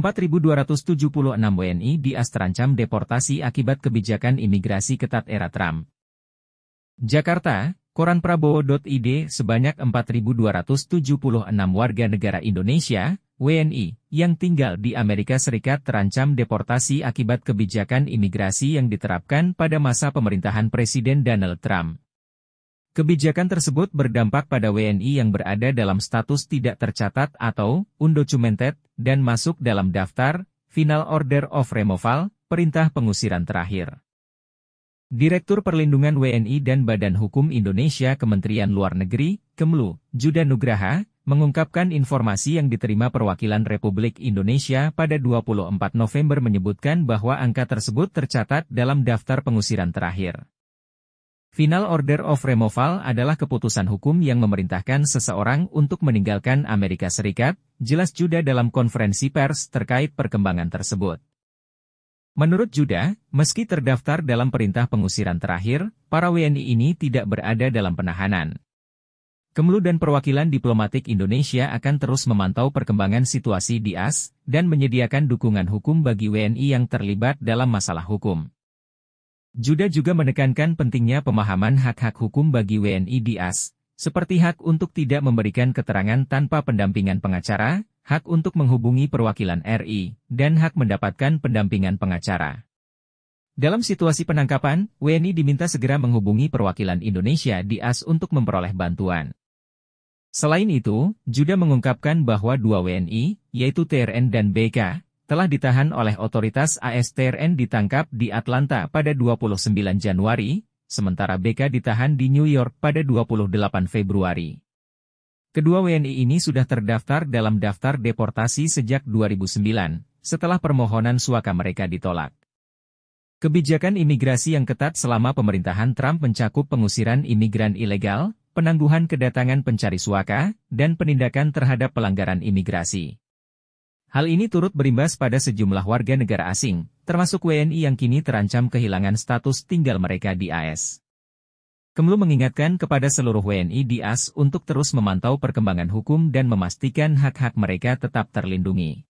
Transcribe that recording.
4.276 WNI di AS terancam deportasi akibat kebijakan imigrasi ketat era Trump. Jakarta, Koran Prabowo.id, sebanyak 4.276 warga negara Indonesia, WNI, yang tinggal di Amerika Serikat terancam deportasi akibat kebijakan imigrasi yang diterapkan pada masa pemerintahan Presiden Donald Trump. Kebijakan tersebut berdampak pada WNI yang berada dalam status tidak tercatat atau undocumented dan masuk dalam daftar Final Order of Removal, perintah pengusiran terakhir. Direktur Perlindungan WNI dan Badan Hukum Indonesia Kementerian Luar Negeri, Kemlu, Juda Nugraha, mengungkapkan informasi yang diterima Perwakilan Republik Indonesia pada 24 November menyebutkan bahwa angka tersebut tercatat dalam daftar pengusiran terakhir. Final Order of Removal adalah keputusan hukum yang memerintahkan seseorang untuk meninggalkan Amerika Serikat, jelas Juda dalam konferensi pers terkait perkembangan tersebut. Menurut Juda, meski terdaftar dalam perintah pengusiran terakhir, para WNI ini tidak berada dalam penahanan. Kemlu dan perwakilan diplomatik Indonesia akan terus memantau perkembangan situasi di AS, dan menyediakan dukungan hukum bagi WNI yang terlibat dalam masalah hukum. Juda juga menekankan pentingnya pemahaman hak-hak hukum bagi WNI di AS, seperti hak untuk tidak memberikan keterangan tanpa pendampingan pengacara, hak untuk menghubungi perwakilan RI, dan hak mendapatkan pendampingan pengacara. Dalam situasi penangkapan, WNI diminta segera menghubungi perwakilan Indonesia di AS untuk memperoleh bantuan. Selain itu, Juda mengungkapkan bahwa dua WNI, yaitu TRN dan BK, telah ditahan oleh otoritas AS. TRN ditangkap di Atlanta pada 29 Januari, sementara BK ditahan di New York pada 28 Februari. Kedua WNI ini sudah terdaftar dalam daftar deportasi sejak 2009, setelah permohonan suaka mereka ditolak. Kebijakan imigrasi yang ketat selama pemerintahan Trump mencakup pengusiran imigran ilegal, penangguhan kedatangan pencari suaka, dan penindakan terhadap pelanggaran imigrasi. Hal ini turut berimbas pada sejumlah warga negara asing, termasuk WNI yang kini terancam kehilangan status tinggal mereka di AS. Kemlu mengingatkan kepada seluruh WNI di AS untuk terus memantau perkembangan hukum dan memastikan hak-hak mereka tetap terlindungi.